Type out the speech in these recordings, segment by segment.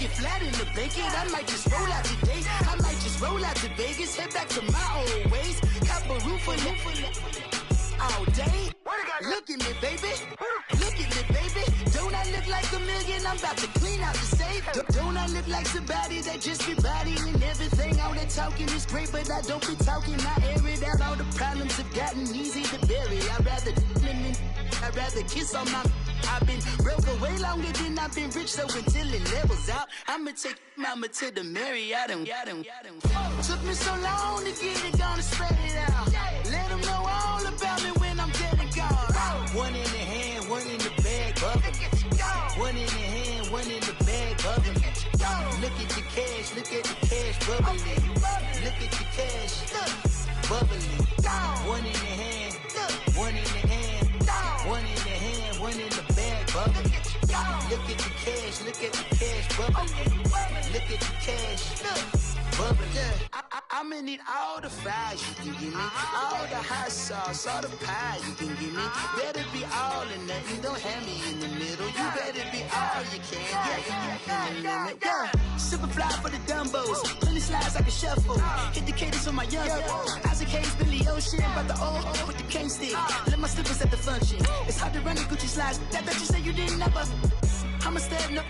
get flat in the blanket. I might just roll out today. I might just roll out to Vegas, head back to my old ways. Cop a roof for all day. Look at me, baby. Look at me, baby. Don't I look like a million? I'm about to clean out the safe. Don't I look like somebody that just be bodying everything? All that talking is great, but I don't be talking. I air it out. All the problems have gotten easy to bury. I'd rather kiss on my... I've been broke way longer than I've been rich, so until it levels out, I'ma take mama to the Marriott. Took me so long to get it, gonna spread it out. Let them know all about me when I'm dead and gone. One in the hand, one in the bag, bubbling. One in the hand, one in the bag, bubbling. Look at the cash, look at the cash, bubbling. Look at the cash, bubbling. One in the hand, one in the hand, one in the hand, one in the bag, bubbling. Look at the cash, look at the cash, bubbling. Look at the cash, bubbling. I'ma need all the fries you can give me, all the hot sauce, all the pie you can give me. Better be all or nothing, don't have me in the middle. You better be all you can. Yeah. Super fly for the Dumbos, plenty slides like a shuffle. Hit the cadence on my young Isaac Hayes, Billy Ocean, about the old with the cane stick. Let my slippers at the function. It's hard to run the Gucci slides. That bet you say you didn't never. I'ma step no.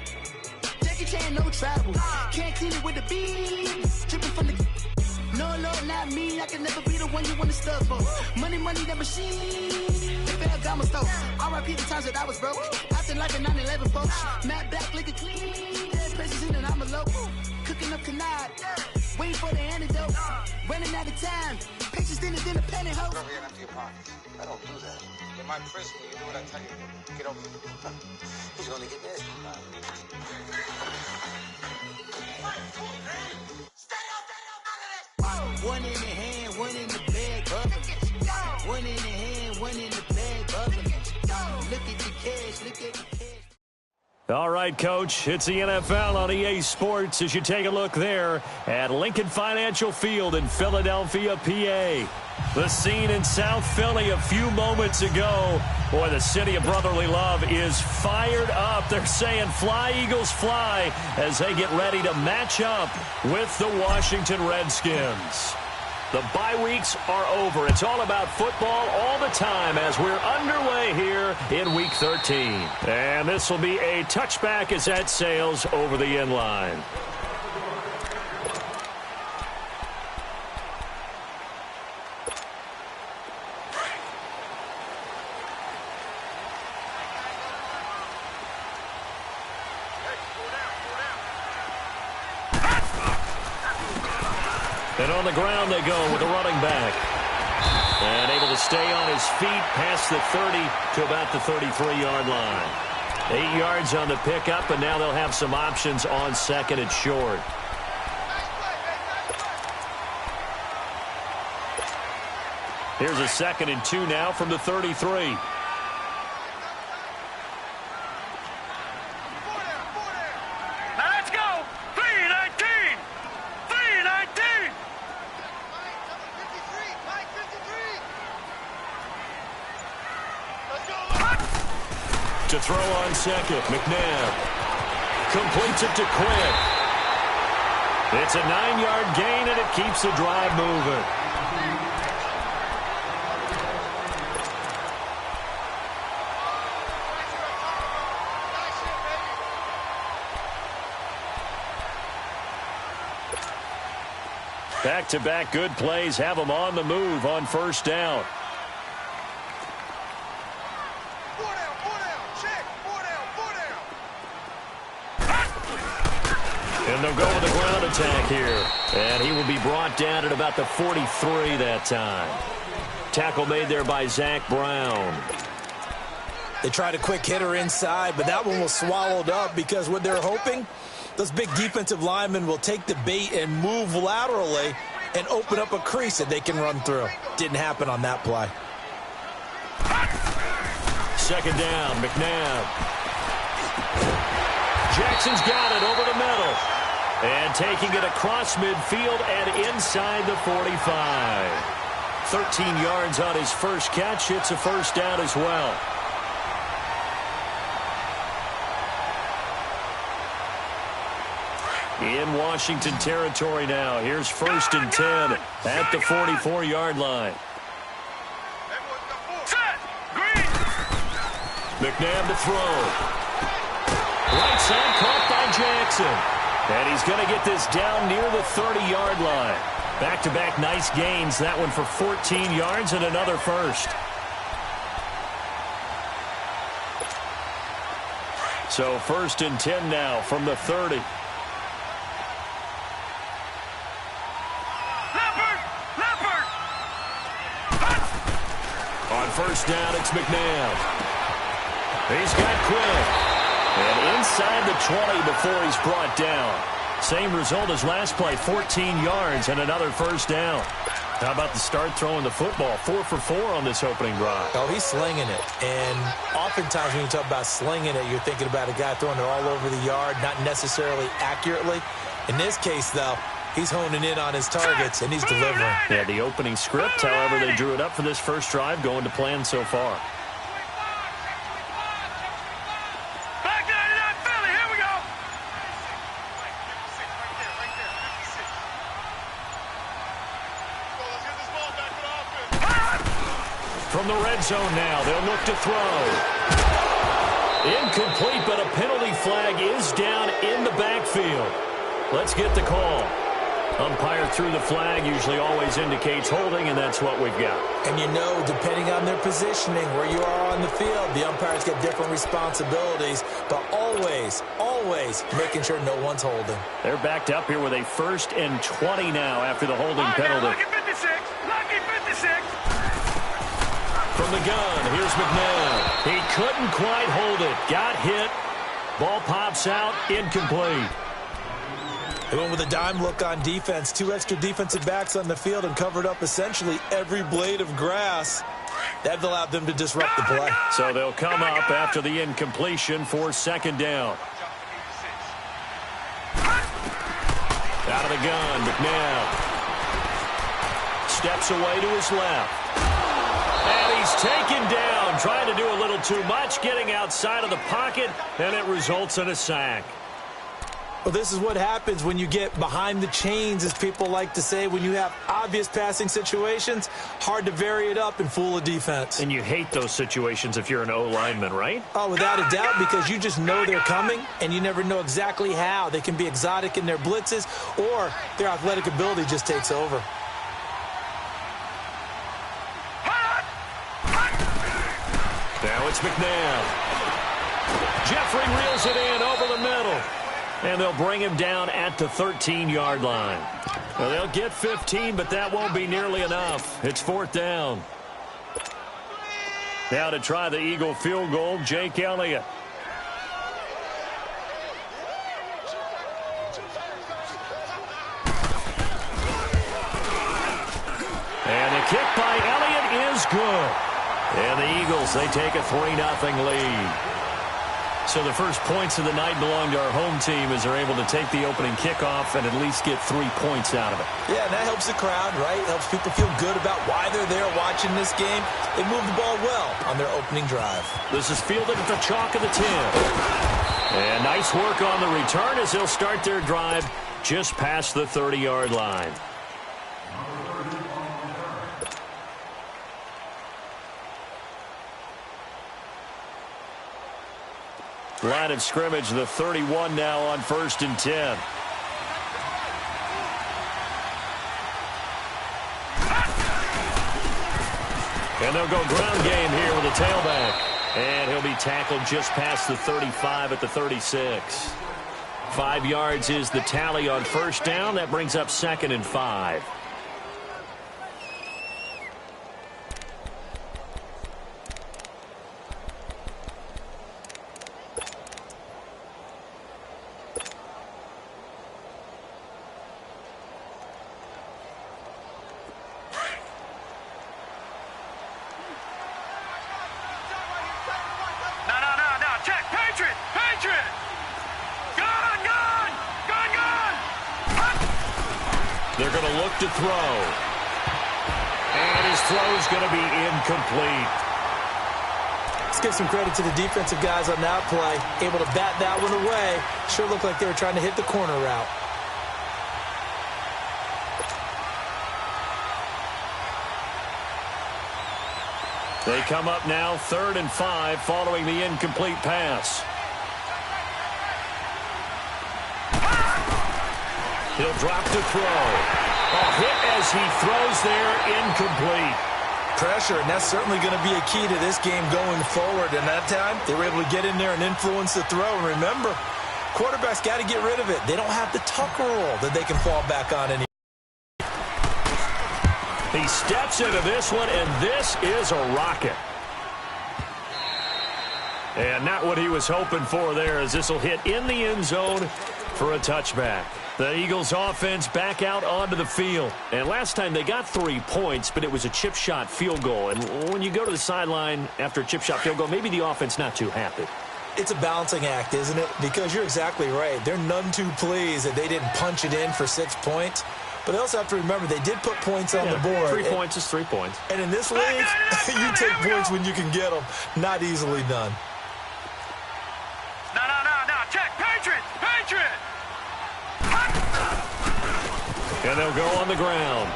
Jackie Chan, no travel. Can't clean it with the beat. Dripping from the. No, Lord, not me. I can never be the one you want to stuff for. Money, that machine. The Ferragamo stove. R.I.P. the times that I was broke. Acting like a 9/11 folks. Matt back, liquor clean. Dead places in and I'm a local. Cooking up canard. Waiting for the antidote. Running out of time. Pictures thinner than a penny hoe. Over here, empty your pockets. I don't do that. In my prison, you do what I tell you. Get over here. He's gonna get nasty. One in the hand, one in the bag, bubbling. One in the hand, one in the bag, bubbling. Look at the cash, look at the cash. All right, Coach, it's the NFL on EA Sports as you take a look there at Lincoln Financial Field in Philadelphia, PA. The scene in South Philly a few moments ago. Boy, the city of brotherly love is fired up. They're saying fly, Eagles, fly as they get ready to match up with the Washington Redskins. The bye weeks are over. It's all about football all the time as we're underway here in Week 13. And this will be a touchback as that sails over the end line. And on the ground they go with the running back. And able to stay on his feet past the 30 to about the 33-yard line. 8 yards on the pickup, and now they'll have some options on second and short. Here's a 2nd and 2 now from the 33. To throw on second, McNabb completes it to Quinn. It's a 9-yard gain, and it keeps the drive moving. Back-to-back good plays have them on the move on first down. And they'll go with the ground attack here. And he will be brought down at about the 43 that time. Tackle made there by Zach Brown. They tried a quick hitter inside, but that one was swallowed up because what they're hoping, those big defensive linemen will take the bait and move laterally and open up a crease that they can run through. Didn't happen on that play. Second down, McNabb. Jackson's got it over the middle. And taking it across midfield and inside the 45. 13 yards on his first catch. It's a first down as well. in Washington territory now. Here's 1st and 10 at the 44-yard line. McNabb to throw. Right side caught by Jackson. And he's going to get this down near the 30-yard line. Back-to-back nice gains. That one for 14 yards and another first. So 1st and 10 now from the 30. On 1st down, it's McNabb. He's got quick. And inside the 20 before he's brought down. Same result as last play, 14 yards and another 1st down. How about the start throwing the football? 4 for 4 on this opening drive. Oh, he's slinging it. And oftentimes when you talk about slinging it, you're thinking about a guy throwing it all over the yard, not necessarily accurately. In this case, though, he's honing in on his targets, and he's delivering. Yeah, the opening script, however, they drew it up for this first drive, going to plan so far. From the red zone now, they'll look to throw. Incomplete, but a penalty flag is down in the backfield. Let's get the call. Umpire threw the flag, usually always indicates holding, and that's what we've got. And you know, depending on their positioning, where you are on the field, the umpires get different responsibilities, but always, always making sure no one's holding. They're backed up here with a 1st and 20 now after the holding penalty. Lucky 56! Lucky 56! From the gun, here's McNabb. He couldn't quite hold it. Got hit. Ball pops out. Incomplete. They went with a dime look on defense. 2 extra defensive backs on the field and covered up essentially every blade of grass. That allowed them to disrupt the play. So they'll come up after the incompletion for 2nd down. Out of the gun, McNabb. Steps away to his left. And he's taken down, trying to do a little too much, getting outside of the pocket, and it results in a sack. Well, this is what happens when you get behind the chains, as people like to say. When you have obvious passing situations, hard to vary it up and fool a defense. And you hate those situations if you're an O-lineman, right? Oh, without a doubt, because you just know they're coming, and you never know exactly how. They can be exotic in their blitzes, or their athletic ability just takes over. Now it's McNabb. Jeffrey reels it in over the middle. And they'll bring him down at the 13-yard line. Well, they'll get 15, but that won't be nearly enough. It's 4th down. Now to try the Eagle field goal, Jake Elliott. And the kick by Elliott is good. And the Eagles, they take a 3-0 lead. So the first points of the night belong to our home team as they're able to take the opening kickoff and at least get 3 points out of it. Yeah, and that helps the crowd, right? Helps people feel good about why they're there watching this game. They move the ball well on their opening drive. This is fielded at the chalk of the 10. And nice work on the return as they'll start their drive just past the 30-yard line. Line of scrimmage, the 31 now on 1st and 10. And they'll go ground game here with a tailback. And he'll be tackled just past the 35 at the 36. 5 yards is the tally on 1st down. That brings up 2nd and 5. They're going to look to throw. And his throw is going to be incomplete. Let's give some credit to the defensive guys on that play. Able to bat that one away. Sure looked like they were trying to hit the corner route. They come up now 3rd and 5 following the incomplete pass. He'll drop to throw. A hit as he throws there, incomplete. Pressure, and that's certainly going to be a key to this game going forward. And that time, they were able to get in there and influence the throw. And remember, quarterbacks got to get rid of it. They don't have the tuck rule that they can fall back on anymore. He steps into this one, and this is a rocket. And not what he was hoping for there, as this will hit in the end zone for a touchback. The Eagles offense back out onto the field. And last time they got 3 points, but it was a chip shot field goal. And when you go to the sideline after a chip shot field goal, maybe the offense not too happy. It's a balancing act, isn't it? Because you're exactly right. They're none too pleased that they didn't punch it in for 6 points. But they also have to remember they did put points on the board. 3 points is 3 points. And in this league, you take points when you can get them. Not easily done. No. Check. Patriot. And they'll go on the ground.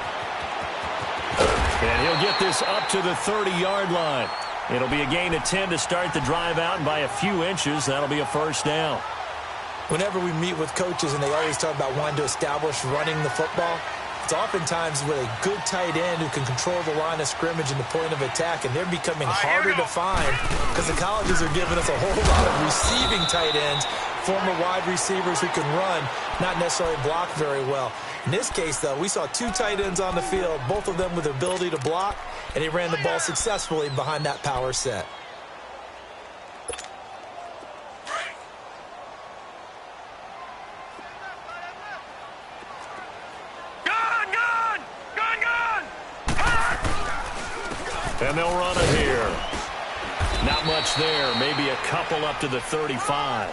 And he'll get this up to the 30-yard line. It'll be a gain of 10 to start the drive out, and by a few inches, that'll be a first down. Whenever we meet with coaches and they always talk about wanting to establish running the football, it's oftentimes with a good tight end who can control the line of scrimmage and the point of attack, and they're becoming harder to find because the colleges are giving us a whole lot of receiving tight ends, former wide receivers who can run, not necessarily block very well. In this case, though, we saw 2 tight ends on the field, both of them with the ability to block, and he ran the ball successfully behind that power set. And they'll run it here. Not much there. Maybe a couple up to the 35.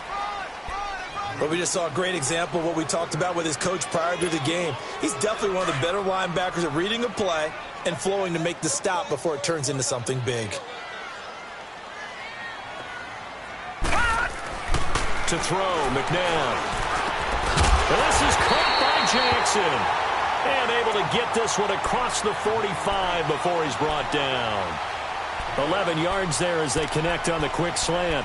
But we just saw a great example of what we talked about with his coach prior to the game. He's definitely one of the better linebackers at reading a play and flowing to make the stop before it turns into something big. To throw, McNabb. And this is caught by Jackson. And able to get this one across the 45 before he's brought down. 11 yards there as they connect on the quick slant.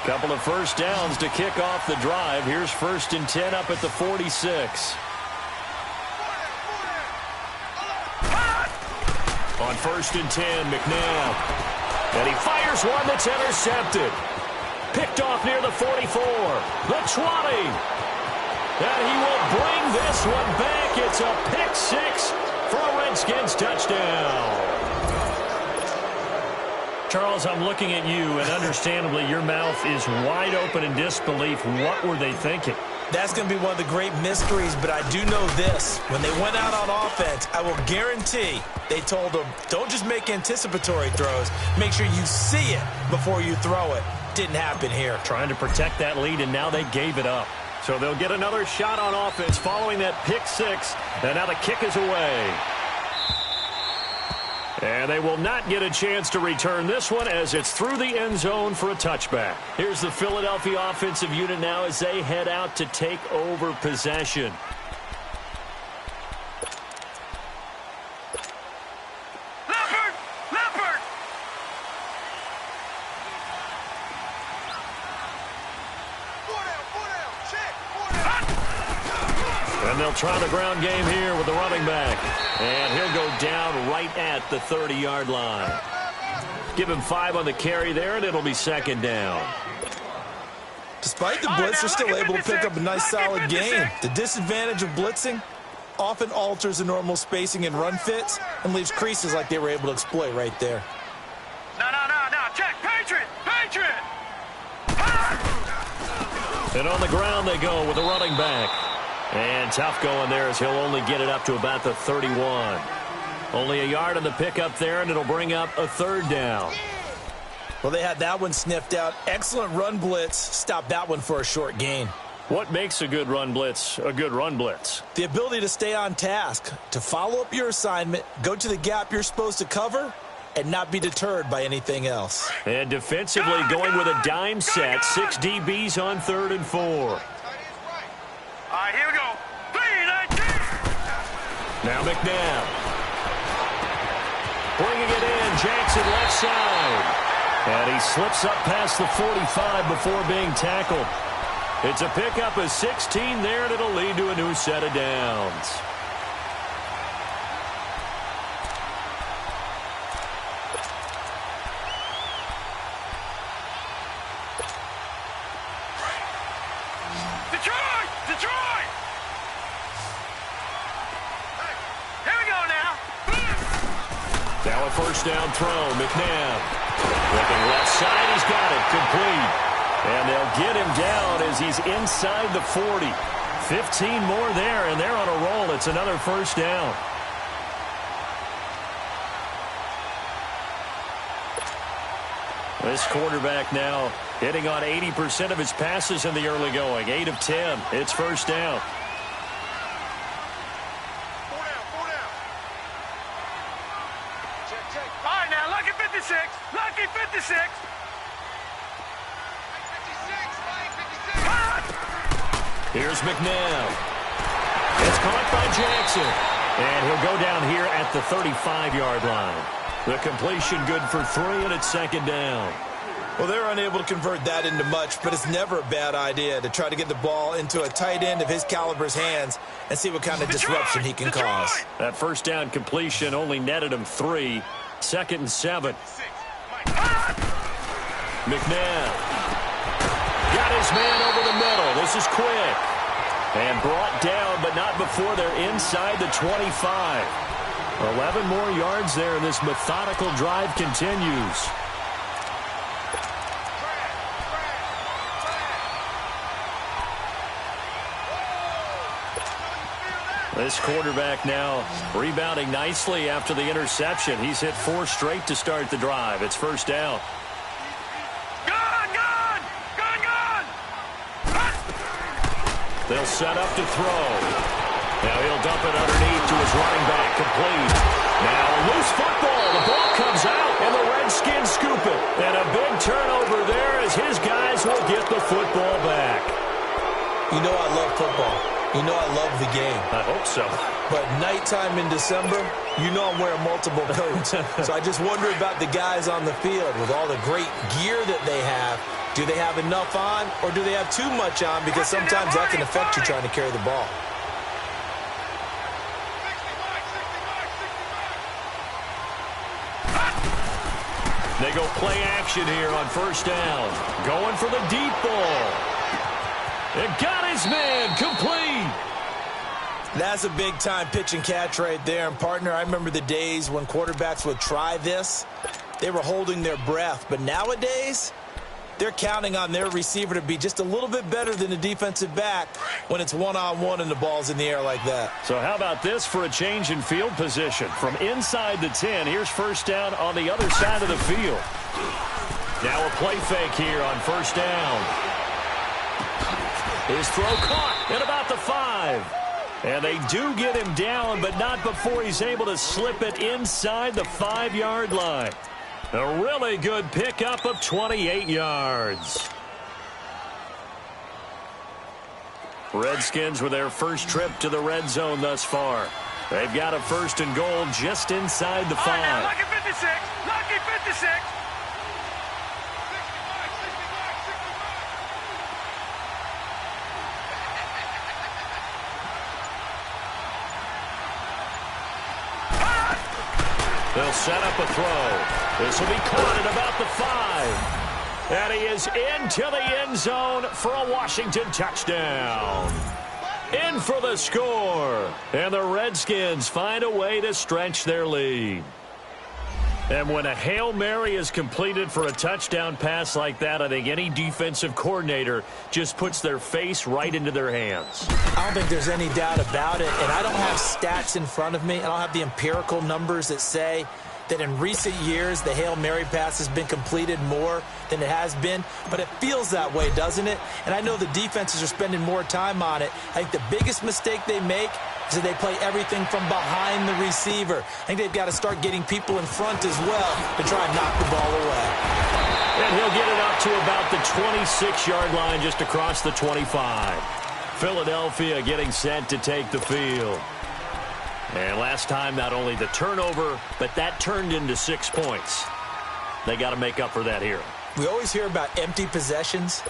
Couple of first downs to kick off the drive. Here's 1st and 10 up at the 46. On 1st and 10, McNabb. And he fires one that's intercepted. Picked off near the 44, the 20. And he will bring this one back. It's a pick 6 for a Redskins touchdown. Charles, I'm looking at you, and understandably, your mouth is wide open in disbelief. What were they thinking? That's going to be one of the great mysteries, but I do know this. When they went out on offense, I will guarantee they told them, don't just make anticipatory throws. Make sure you see it before you throw it. Didn't happen here. Trying to protect that lead, and now they gave it up. So they'll get another shot on offense following that pick 6, and now the kick is away. And they will not get a chance to return this one as it's through the end zone for a touchback. Here's the Philadelphia offensive unit now as they head out to take over possession. And they'll try the ground game here with the running back. And he'll go down right at the 30-yard line. Give him 5 on the carry there, and it'll be 2nd down. Despite the blitz, they're still able to pick up a nice, solid gain. The disadvantage of blitzing often alters the normal spacing and run fits and leaves creases like they were able to exploit right there. No. Check. Patriot. And on the ground they go with the running back. And tough going there as he'll only get it up to about the 31. Only a yard on the pickup there, and it'll bring up a 3rd down. Well, they had that one sniffed out. Excellent run blitz. Stopped that one for a short gain. What makes a good run blitz a good run blitz? The ability to stay on task, to follow up your assignment, go to the gap you're supposed to cover, and not be deterred by anything else. And defensively going with a dime set, 6 DBs on 3rd and 4. All right, here we go. 3, 19. Now McNabb. Jackson left side. And he slips up past the 45 before being tackled. It's a pickup of 16 there, and it'll lead to a new set of downs. Detroit! Here we go now. Now a first down throw. McNabb looking left side. He's got it. Complete. And they'll get him down as he's inside the 40. 15 more there, and they're on a roll. It's another first down. This quarterback now hitting on 80% of his passes in the early going. 8 of 10. It's first down. Four down. Check. All right, now, lucky 56. Lucky 56. Here's McNabb. It's caught by Jackson. And he'll go down here at the 35-yard line. The completion good for 3, and it's second down. Well, they're unable to convert that into much, but it's never a bad idea to try to get the ball into a tight end of his caliber's hands and see what kind of disruption he can cause. That first down completion only netted him 3. Second and 7. McNabb got his man over the middle. This is quick. And brought down, but not before they're inside the 25. 11 more yards there, and this methodical drive continues. This quarterback now rebounding nicely after the interception. He's hit 4 straight to start the drive. It's first down. They'll set up to throw. Now he'll dump it underneath to his running back. Complete. Now loose football. The ball comes out, and the Redskins scoop it. And a big turnover there as his guys will get the football back. You know I love football. You know I love the game. I hope so. But nighttime in December, you know I'm wearing multiple coats. So I just wonder about the guys on the field with all the great gear that they have. Do they have enough on, or do they have too much on? Because sometimes that can affect you trying to carry the ball. They go play action here on first down. Going for the deep ball. It got his man. Complete. That's a big-time pitch and catch right there. And, partner, I remember the days when quarterbacks would try this. They were holding their breath. But nowadays, they're counting on their receiver to be just a little bit better than the defensive back when it's one-on-one and the ball's in the air like that. So how about this for a change in field position? From inside the 10, here's first down on the other side of the field. Now a play fake here on first down. His throw caught at about the 5. And they do get him down, but not before he's able to slip it inside the 5-yard line. A really good pickup of 28 yards. Redskins with their first trip to the red zone thus far. They've got a first and goal just inside the 5. All right, now, lucky 56. Lucky 56. They'll set up a throw. This will be caught at about the 5. And he is into the end zone for a Washington touchdown. In for the score. And the Redskins find a way to stretch their lead. And when a Hail Mary is completed for a touchdown pass like that, I think any defensive coordinator just puts their face right into their hands. I don't think there's any doubt about it, and I don't have stats in front of me. I don't have the empirical numbers that say that in recent years the Hail Mary pass has been completed more than it has been, but it feels that way, doesn't it? And I know the defenses are spending more time on it. I think the biggest mistake they make is that they play everything from behind the receiver. I think they've got to start getting people in front as well to try and knock the ball away. And he'll get it up to about the 26-yard line just across the 25. Philadelphia getting set to take the field. And last time, not only the turnover, but that turned into 6 points. They got to make up for that here. We always hear about empty possessions,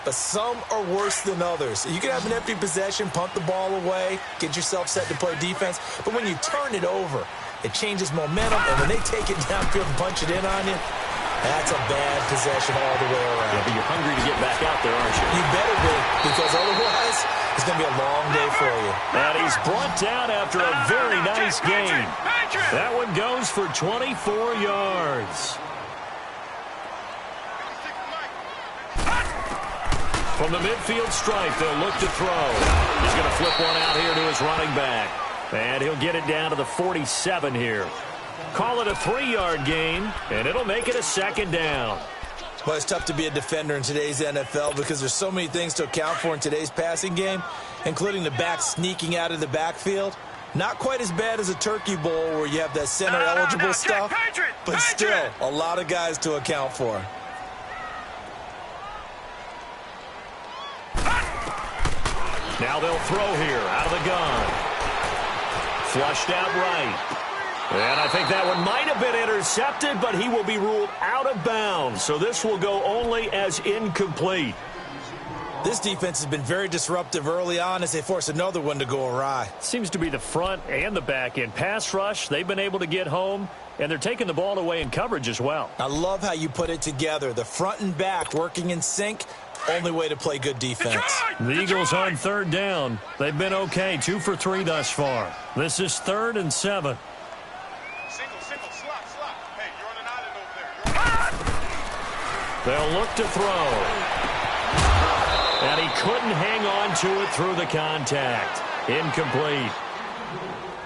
but some are worse than others. You can have an empty possession, punt the ball away, get yourself set to play defense, but when you turn it over, it changes momentum, and when they take it downfield and punch it in on you, that's a bad possession all the way around. Yeah, but you're hungry to get back out there, aren't you? You better be, because otherwise it's going to be a long day for you. And he's brought down after a very nice gain. That one goes for 24 yards. From the midfield stripe, they'll look to throw. He's going to flip one out here to his running back. And he'll get it down to the 47 here. Call it a 3-yard gain, and it'll make it a 2nd down. Well, it's tough to be a defender in today's NFL because there's so many things to account for in today's passing game, including the back sneaking out of the backfield. Not quite as bad as a turkey bowl where you have that center-eligible stuff, but still a lot of guys to account for. Now they'll throw here out of the gun. Flushed out right. And I think that one might have been intercepted, but he will be ruled out of bounds. So this will go only as incomplete. This defense has been very disruptive early on as they force another one to go awry. Seems to be the front and the back end. Pass rush, they've been able to get home, and they're taking the ball away in coverage as well. I love how you put it together. The front and back working in sync. Only way to play good defense. The Eagles on 3rd down. They've been okay, 2 for 3 thus far. This is 3rd and 7. Single, slot. Hey, you're on an island over there. They'll look to throw. And he couldn't hang on to it through the contact. Incomplete.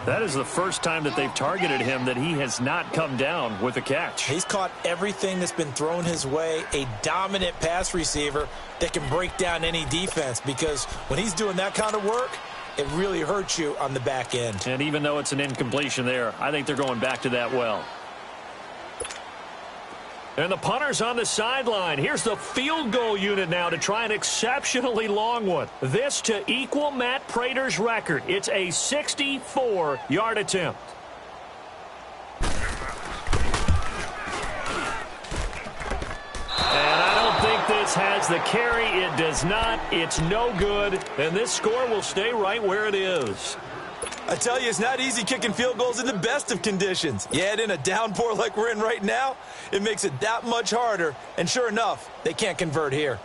That is the first time that they've targeted him that he has not come down with a catch. He's caught everything that's been thrown his way. A dominant pass receiver that can break down any defense, because when he's doing that kind of work, it really hurts you on the back end. And even though it's an incompletion there, I think they're going back to that well. And the punter's on the sideline. Here's the field goal unit now to try an exceptionally long one. This to equal Matt Prater's record. It's a 64-yard attempt. And I don't think this has the carry. It does not. It's no good. And this score will stay right where it is. I tell you, it's not easy kicking field goals in the best of conditions. You add in a downpour like we're in right now, it makes it that much harder. And sure enough, they can't convert here.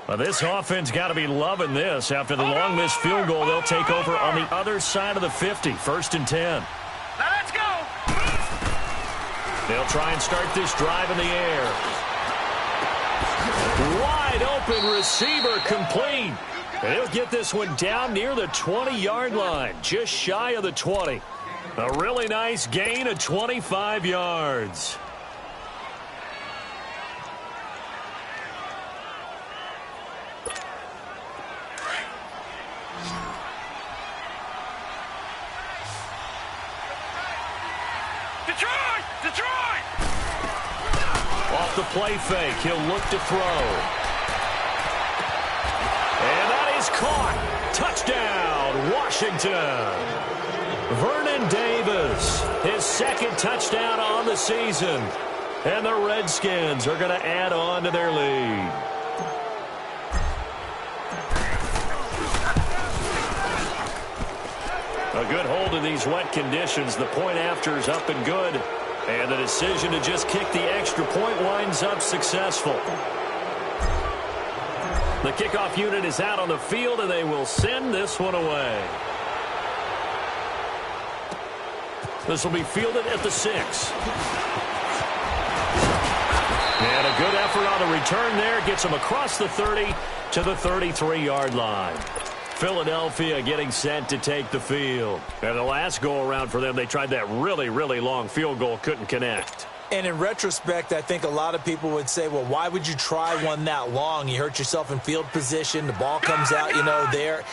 Well, this offense got to be loving this. After the long missed field goal, they'll take over on the other side of the 50, 1st and 10. Now let's go. They'll try and start this drive in the air. Wide open receiver complete. And he'll get this one down near the 20-yard line, just shy of the 20. A really nice gain of 25 yards. Detroit! Off the play fake, he'll look to throw. And that is caught. Touchdown, Washington. Vernon Davis, his 2nd touchdown on the season. And the Redskins are going to add on to their lead. A good hold in these wet conditions. The point after is up and good. And the decision to just kick the extra point winds up successful. The kickoff unit is out on the field, and they will send this one away. This will be fielded at the 6. And a good effort on the return there. Gets him across the 30 to the 33-yard line. Philadelphia getting set to take the field. And the last go-around for them, they tried that really, really long field goal, couldn't connect. And in retrospect, I think a lot of people would say, well, why would you try one that long? You hurt yourself in field position. The ball comes out, there.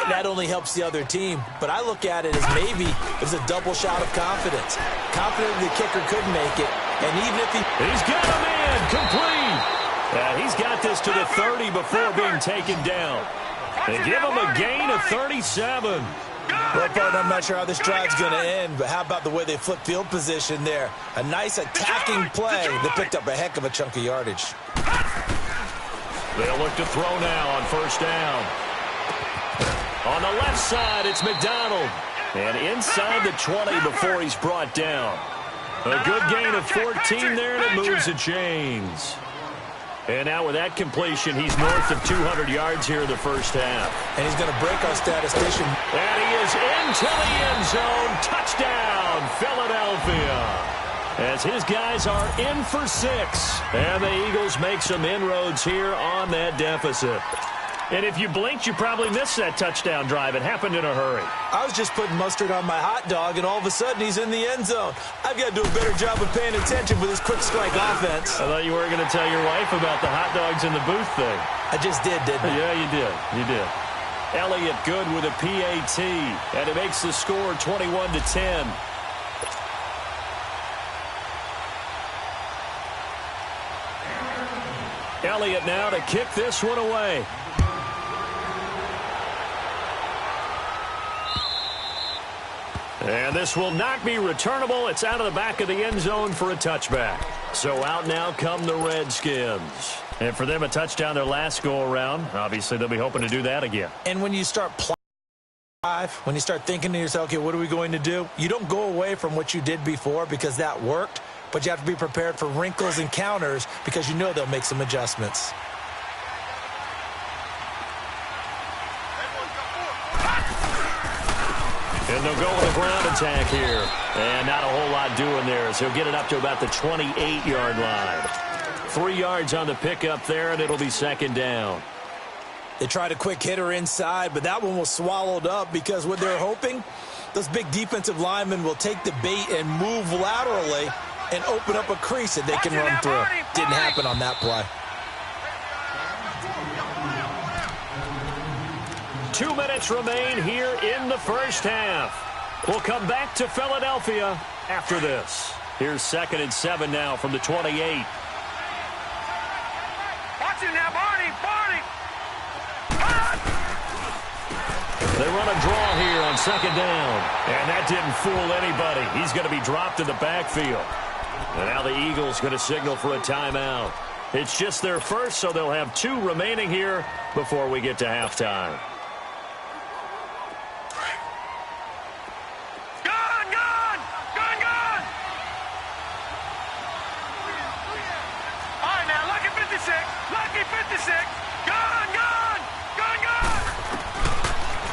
That only helps the other team. But I look at it as maybe it was a double shot of confidence. Confident the kicker could make it. And even if he's got him in, complete. He's got this to the 30 before being taken down. They give him a gain of 37. Well, partner, I'm not sure how this drive's going to end, but how about the way they flip field position there? A nice attacking play. They picked up a heck of a chunk of yardage. They'll look to throw now on first down. On the left side, it's McDonald. And inside the 20 before he's brought down. A good gain of 14 there, and it moves the chains. And now with that completion, he's north of 200 yards here in the first half. And he's going to break our statistician. And he is into the end zone. Touchdown, Philadelphia. As his guys are in for 6. And the Eagles make some inroads here on that deficit. And if you blinked, you probably missed that touchdown drive. It happened in a hurry. I was just putting mustard on my hot dog, and all of a sudden he's in the end zone. I've got to do a better job of paying attention for this quick strike offense. I thought you were going to tell your wife about the hot dogs in the booth thing. I just did, didn't I? Yeah, you did. You did. Elliott good with a PAT, and it makes the score 21-10. Elliott now to kick this one away. And this will not be returnable. It's out of the back of the end zone for a touchback. So out now come the Redskins. And for them, a touchdown their last go-around. Obviously, they'll be hoping to do that again. And when you start when you start thinking to yourself, okay, what are we going to do? You don't go away from what you did before because that worked, but you have to be prepared for wrinkles and counters because you know they'll make some adjustments. And they'll go with a ground attack here. And not a whole lot doing there, so he'll get it up to about the 28-yard line. 3 yards on the pickup there, and it'll be second down. They tried a quick hitter inside, but that one was swallowed up because what they're hoping, those big defensive linemen will take the bait and move laterally and open up a crease that they can run through. Didn't happen on that play. 2 minutes remain here in the first half. We'll come back to Philadelphia after this. Here's 2nd and 7 now from the 28. Watch it now, Barney! They run a draw here on 2nd down. And that didn't fool anybody. He's going to be dropped in the backfield. And now the Eagles going to signal for a timeout. It's just their first, so they'll have 2 remaining here before we get to halftime.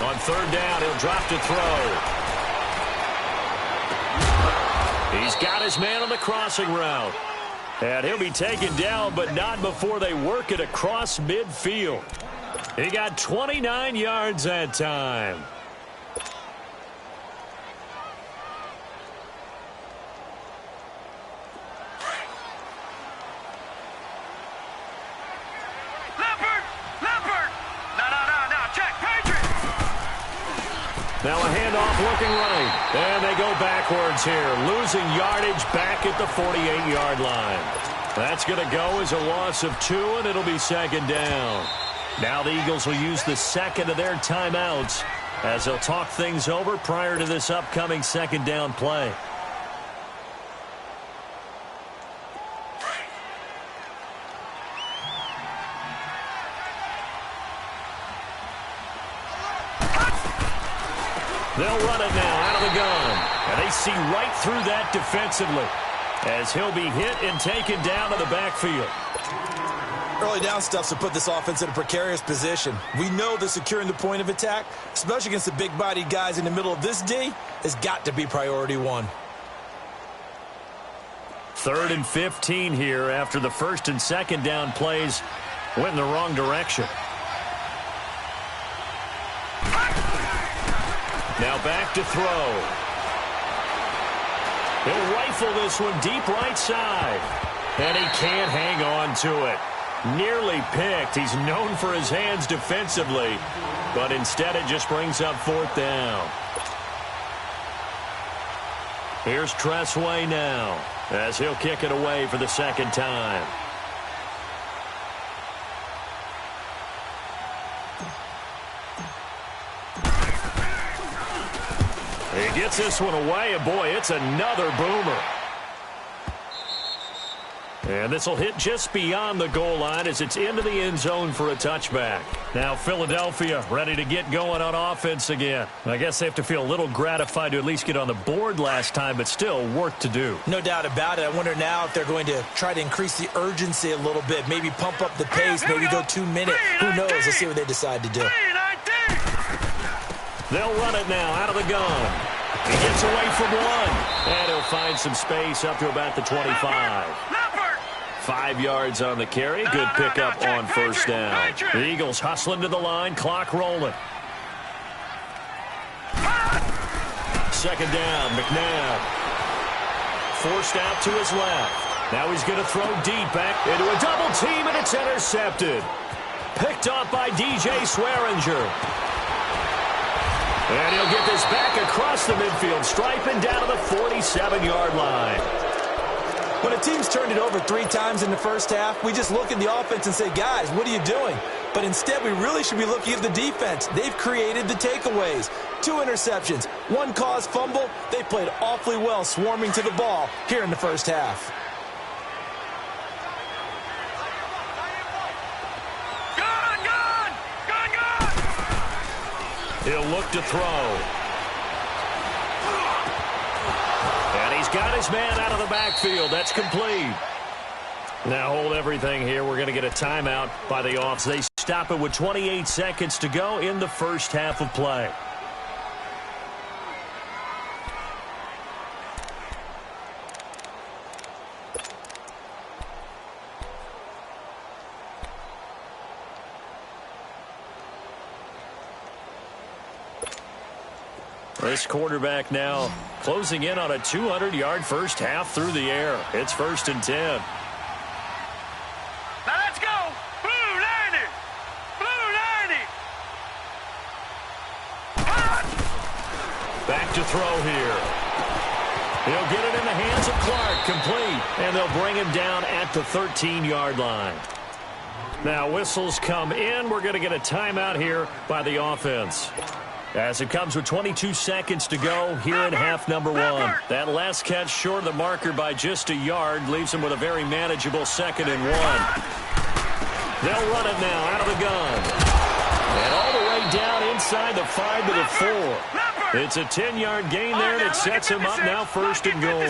On 3rd down, he'll drop to throw. He's got his man on the crossing route. And he'll be taken down, but not before they work it across midfield. He got 29 yards that time. Now a handoff looking right. And they go backwards here, losing yardage back at the 48-yard line. That's going to go as a loss of 2, and it'll be 2nd down. Now the Eagles will use the 2nd of their timeouts as they'll talk things over prior to this upcoming 2nd down play. They'll run it now out of the gun. And they see right through that defensively as he'll be hit and taken down to the backfield. Early down stuffs will put this offense in a precarious position. We know that securing the point of attack, especially against the big-bodied guys in the middle of this D, has got to be priority 1. 3rd and 15 here after the 1st and 2nd down plays went in the wrong direction. Now back to throw. He'll rifle this one deep right side. And he can't hang on to it. Nearly picked. He's known for his hands defensively. But instead it just brings up 4th down. Here's Tressway now as he'll kick it away for the 2nd time. He gets this one away, and boy, it's another boomer. And this will hit just beyond the goal line as it's into the end zone for a touchback. Now Philadelphia ready to get going on offense again. I guess they have to feel a little gratified to at least get on the board last time, but still work to do. No doubt about it. I wonder now if they're going to try to increase the urgency a little bit, maybe pump up the pace, maybe go 2 minutes. Who knows? Let's see what they decide to do. They'll run it now out of the gun. He gets away from one, and he'll find some space up to about the 25. 5 yards on the carry. Good pickup on first down. The Eagles hustling to the line. Clock rolling. Second down. McNabb. Forced out to his left. Now he's going to throw deep back into a double team, and it's intercepted. Picked up by DJ Swearinger. And he'll get this back across the midfield, striping down to the 47-yard line. When a team's turned it over 3 times in the first half, we just look at the offense and say, guys, what are you doing? But instead, we really should be looking at the defense. They've created the takeaways. 2 interceptions, 1 caused fumble. They played awfully well swarming to the ball here in the first half. He'll look to throw. And he's got his man out of the backfield. That's complete. Now hold everything here. We're going to get a timeout by the Offs. They stop it with 28 seconds to go in the first half of play. This quarterback now closing in on a 200-yard first half through the air. It's 1st and 10. Now let's go. Blue 90. Blue 90. Back to throw here. He'll get it in the hands of Clark. Complete. And they'll bring him down at the 13-yard line. Now whistles come in. We're going to get a timeout here by the offense. As it comes with 22 seconds to go here in half number 1. That last catch short of the marker by just a yard leaves him with a very manageable 2nd and 1. They'll run it now out of the gun. And all the way down inside the 5 to the 4. It's a 10-yard gain there, and it sets him up now 1st and goal.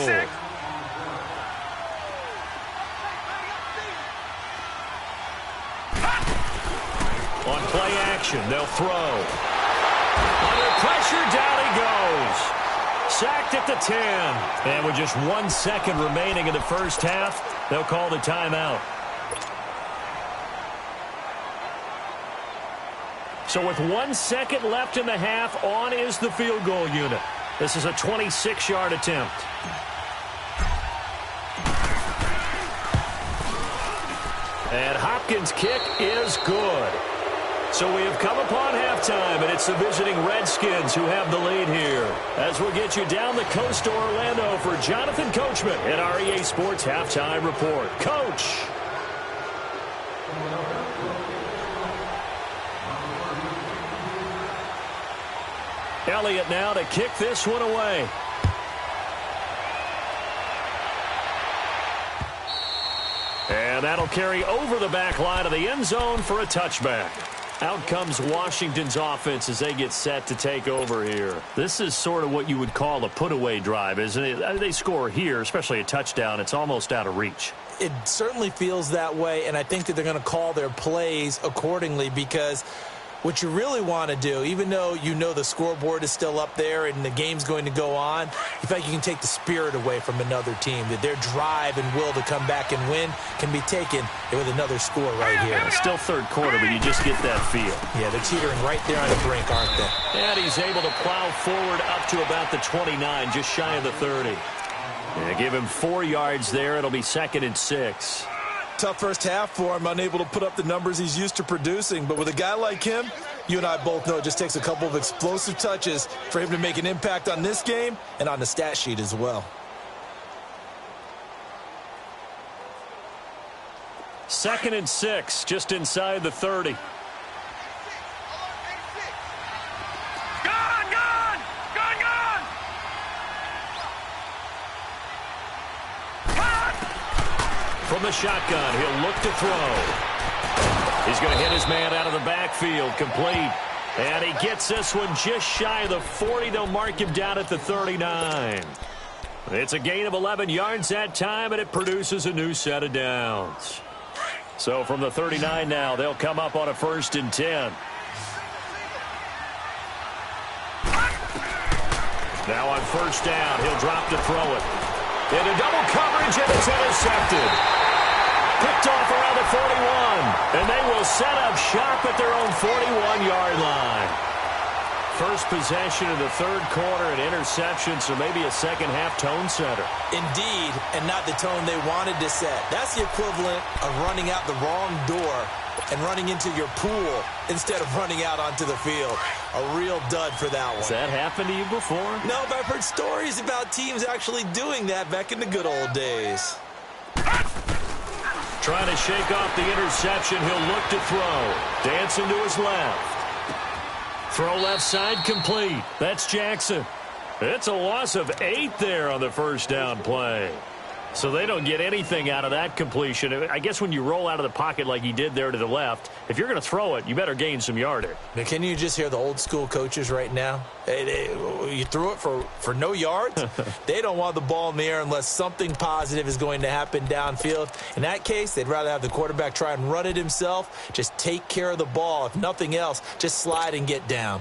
On play action, they'll throw. Under pressure, down he goes. Sacked at the 10. And with just 1 second remaining in the first half, they'll call the timeout. So with 1 second left in the half, on is the field goal unit. This is a 26-yard attempt. And Hopkins' kick is good. So we have come upon halftime, and it's the visiting Redskins who have the lead here. As we'll get you down the coast to Orlando for Jonathan Coachman at our EA Sports Halftime Report. Coach. Elliott now to kick this one away. And that'll carry over the back line of the end zone for a touchback. Out comes Washington's offense as they get set to take over here. This is sort of what you would call a put-away drive, isn't it? They score here, especially a touchdown. It's almost out of reach. It certainly feels that way, and I think that they're going to call their plays accordingly because what you really want to do, even though you know the scoreboard is still up there and the game's going to go on, you feel like you can take the spirit away from another team, that their drive and will to come back and win can be taken with another score right here. It's still third quarter, but you just get that feel. Yeah, they're teetering right there on the brink, aren't they? And he's able to plow forward up to about the 29, just shy of the 30. And give him 4 yards there. It'll be 2nd and 6. Tough first half for him, unable to put up the numbers he's used to producing. But with a guy like him, you and I both know it just takes a couple of explosive touches for him to make an impact on this game and on the stat sheet as well. 2nd and 6, just inside the 30. from the shotgun. He'll look to throw. He's going to hit his man out of the backfield. Complete. And he gets this one just shy of the 40. They'll mark him down at the 39. It's a gain of 11 yards that time, and it produces a new set of downs. So from the 39 now, they'll come up on a 1st and 10. Now on 1st down, he'll drop to throw it. Into double coverage, and it's intercepted. Picked off around the 41, and they will set up shop at their own 41-yard line. First possession of the 3rd quarter, an interception, so maybe a second-half tone setter. Indeed, and not the tone they wanted to set. That's the equivalent of running out the wrong door and running into your pool instead of running out onto the field. A real dud for that one. Has that happened to you before? No, but I've heard stories about teams actually doing that back in the good old days. Trying to shake off the interception. He'll look to throw. Dancing to his left. Throw left side complete. That's Jackson. It's a loss of 8 there on the 1st down play. So they don't get anything out of that completion. I guess when you roll out of the pocket like he did there to the left, if you're going to throw it, you better gain some yardage. Now, can you just hear the old school coaches right now? You threw it for no yards? They don't want the ball in the air unless something positive is going to happen downfield. In that case, they'd rather have the quarterback try and run it himself. Just take care of the ball. If nothing else, just slide and get down.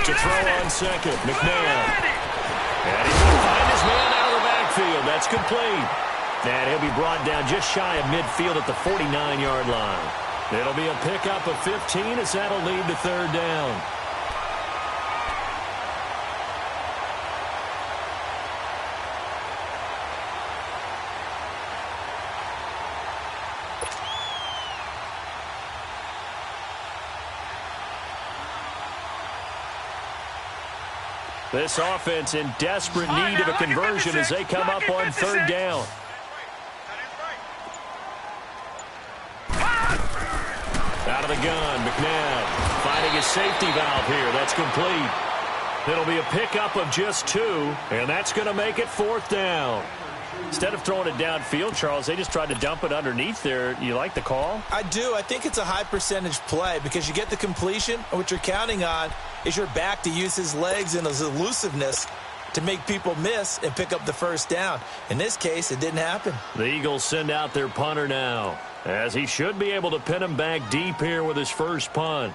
To throw on 2nd, McNair. And he's going to find his man out of the backfield. That's complete. And he'll be brought down just shy of midfield at the 49-yard line. It'll be a pickup of 15 as that'll lead to 3rd down. This offense in desperate need of a conversion as they come up on 3rd down. Out of the gun, McNabb finding his safety valve here. That's complete. It'll be a pickup of just 2, and that's going to make it 4th down. Instead of throwing it downfield, Charles, they just tried to dump it underneath there. You like the call? I do. I think it's a high percentage play because you get the completion, and what you're counting on is your back to use his legs and his elusiveness to make people miss and pick up the 1st down. In this case, it didn't happen. The Eagles send out their punter now, as he should be able to pin him back deep here with his first punt.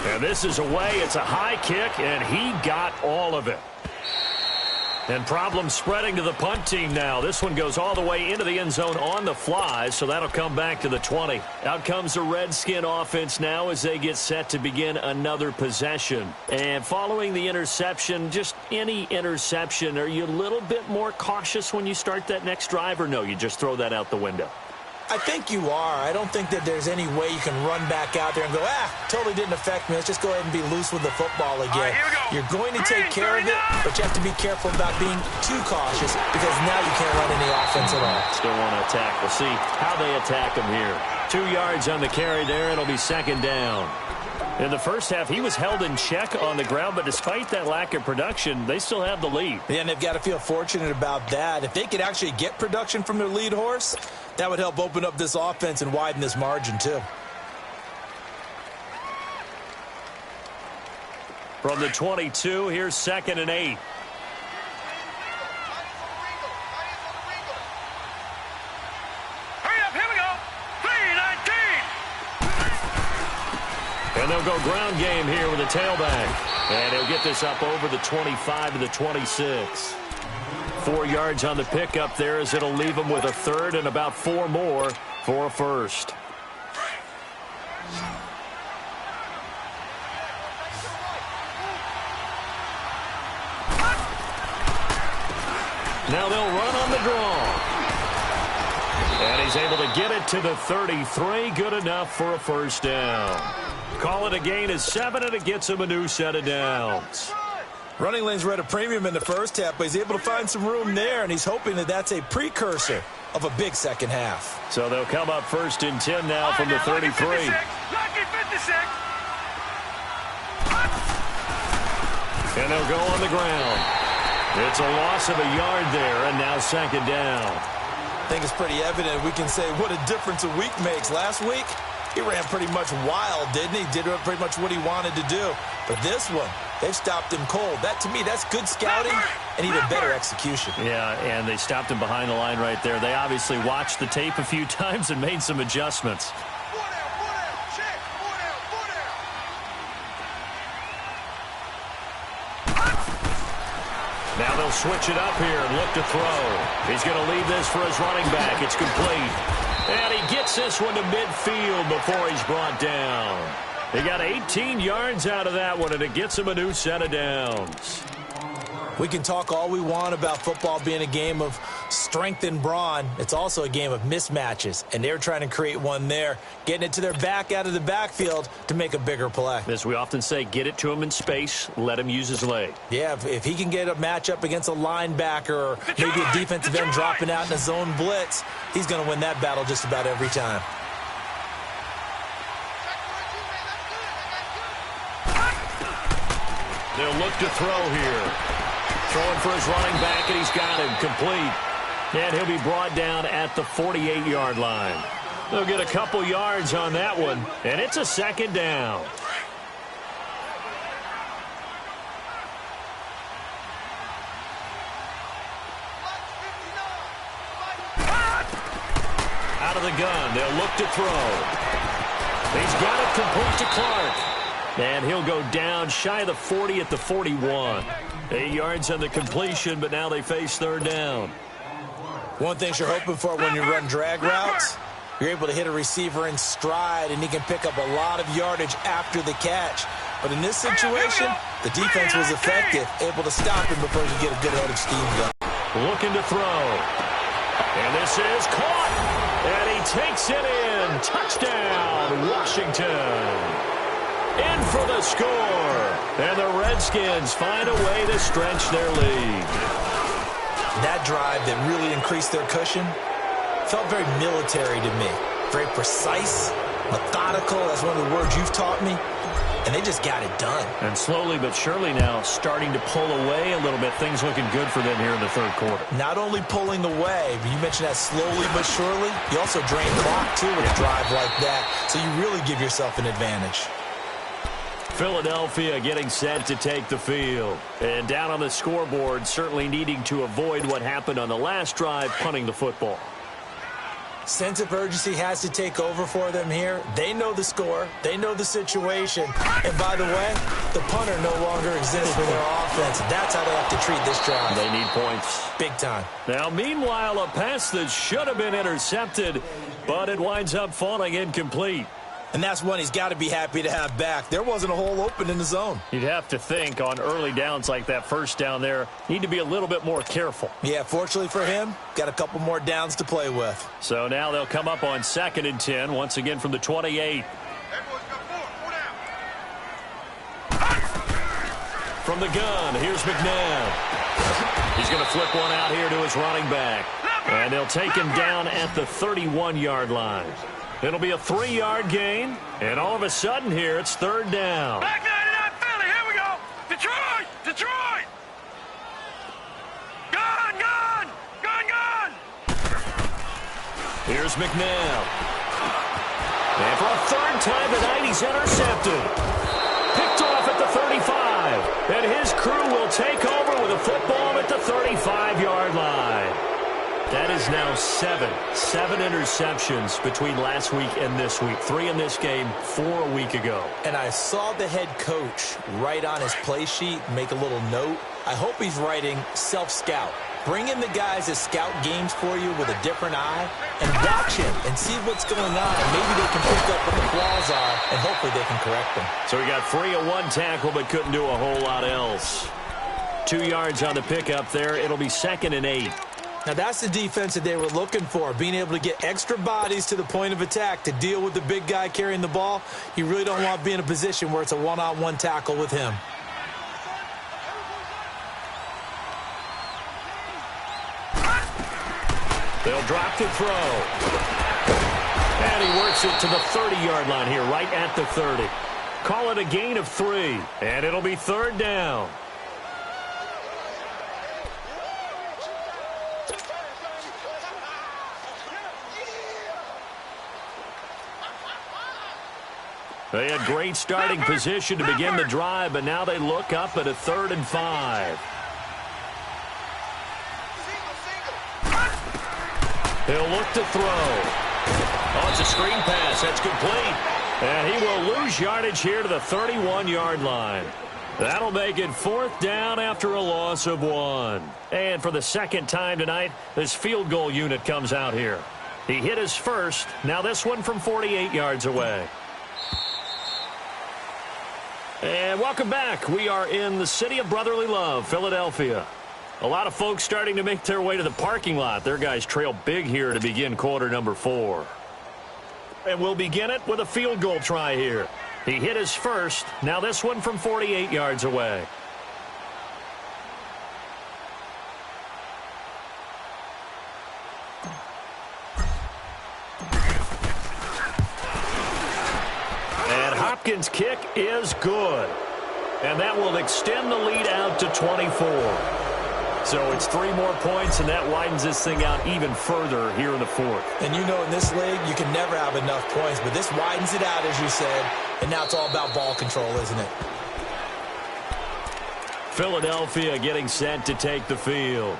And this is away. It's a high kick, and he got all of it. And problems spreading to the punt team now. This one goes all the way into the end zone on the fly, so that'll come back to the 20. Out comes the Redskin offense now as they get set to begin another possession. And following the interception, just any interception, are you a little bit more cautious when you start that next drive, or no, you just throw that out the window? I think you are. I don't think that there's any way you can run back out there and go, totally didn't affect me. Let's just go ahead and be loose with the football again. You're going to take care of it, but you have to be careful about being too cautious because now you can't run any offense at all. Still want to attack. We'll see how they attack him here. 2 yards on the carry there. It'll be 2nd down. In the first half, he was held in check on the ground, but despite that lack of production, they still have the lead. Yeah, and they've got to feel fortunate about that. If they could actually get production from their lead horse, that would help open up this offense and widen this margin, too. From the 22, here's 2nd and 8. And they'll go ground game here with a tailback. And he'll get this up over the 25 to the 26. 4 yards on the pickup there as it'll leave him with a 3rd and about 4 more for a 1st. Now they'll run on the draw. And he's able to get it to the 33. Good enough for a 1st down. Call it a gain of 7, and it gets him a new set of downs. Running lanes were at a premium in the first half, but he's able to find some room there, and he's hoping that that's a precursor of a big second half. So they'll come up 1st and 10 now from the 33. Lucky 56. And they'll go on the ground. It's a loss of a yard there, and now 2nd down. I think it's pretty evident we can say what a difference a week makes. Last week, he ran pretty much wild, didn't he? Did pretty much what he wanted to do. But this one, they've stopped him cold. That, to me, that's good scouting and even better execution. Yeah, and they stopped him behind the line right there. They obviously watched the tape a few times and made some adjustments. Now they'll switch it up here and look to throw. He's going to leave this for his running back. It's complete. And he gets this one to midfield before he's brought down. He got 18 yards out of that one, and it gets him a new set of downs. We can talk all we want about football being a game of strength and brawn. It's also a game of mismatches, and they're trying to create one there, getting it to their back out of the backfield to make a bigger play. As we often say, get it to him in space, let him use his leg. Yeah, if he can get a matchup against a linebacker or maybe a defensive end dropping out in a zone blitz, he's going to win that battle just about every time. They'll look to throw here. Throwing for his running back, and he's got him complete. And he'll be brought down at the 48-yard line. They'll get a couple yards on that one, and it's a 2nd down. Out of the gun, they'll look to throw. He's got it complete to Clark. And he'll go down shy of the 40 at the 41. 8 yards on the completion, but now they face 3rd down. One thing you're hoping for when you run drag routes, you're able to hit a receiver in stride, and he can pick up a lot of yardage after the catch. But in this situation, the defense was effective, able to stop him before he could get a good head of steam going. Looking to throw. And this is caught. And he takes it in. Touchdown, Washington. In for the score. And the Redskins find a way to stretch their lead. That drive that really increased their cushion felt very military to me. Very precise, methodical. That's one of the words you've taught me. And they just got it done. And slowly but surely now starting to pull away a little bit. Things looking good for them here in the 3rd quarter. Not only pulling away, but you mentioned that slowly but surely. You also drain clock, too, with a drive like that. So you really give yourself an advantage. Philadelphia getting set to take the field. And down on the scoreboard, certainly needing to avoid what happened on the last drive, punting the football. Sense of urgency has to take over for them here. They know the score. They know the situation. And by the way, the punter no longer exists for their offense. That's how they have to treat this drive. They need points. Big time. Now, meanwhile, a pass that should have been intercepted, but it winds up falling incomplete. And that's one he's got to be happy to have back. There wasn't a hole open in the zone. You'd have to think on early downs like that 1st down there, need to be a little bit more careful. Yeah, fortunately for him, got a couple more downs to play with. So now they'll come up on 2nd and 10, once again from the 28. From the gun, here's McNabb. He's going to flip one out here to his running back. And they'll take him down at the 31-yard line. It'll be a 3-yard gain, and all of a sudden here, it's 3rd down. Back 99 Philly, here we go. Detroit, Detroit. Gun, gun, gun, gun. Here's McNabb. And for a 3rd time tonight, he's intercepted. Picked off at the 35. And his crew will take over with a football at the 35-yard line. That is now 7 interceptions between last week and this week. 3 in this game, 4 a week ago. And I saw the head coach write on his play sheet, make a little note. I hope he's writing self-scout. Bring in the guys that scout games for you with a different eye and watch him and see what's going on. Maybe they can pick up what the flaws are, and hopefully they can correct them. So he got 3 of 1 tackle, but couldn't do a whole lot else. 2 yards on the pickup there. It'll be 2nd and 8. Now, that's the defense that they were looking for, being able to get extra bodies to the point of attack to deal with the big guy carrying the ball. You really don't want to be in a position where it's a one-on-one tackle with him. They'll drop to throw. And he works it to the 30-yard line here, right at the 30. Call it a gain of 3, and it'll be third down. They had great starting position to begin the drive, but now they look up at a 3rd and 5. He'll look to throw. Oh, it's a screen pass. That's complete. And he will lose yardage here to the 31-yard line. That'll make it 4th down after a loss of 1. And for the second time tonight, this field goal unit comes out here. He hit his first. Now this one from 48 yards away. And welcome back. We are in the city of brotherly love, Philadelphia. A lot of folks starting to make their way to the parking lot. Their guys trail big here to begin quarter number 4. And we'll begin it with a field goal try here. He hit his first. Now this one from 48 yards away. Hopkins' kick is good. And that will extend the lead out to 24. So it's 3 more points, and that widens this thing out even further here in the 4th. And you know in this league, you can never have enough points, but this widens it out, as you said, and now it's all about ball control, isn't it? Philadelphia getting set to take the field.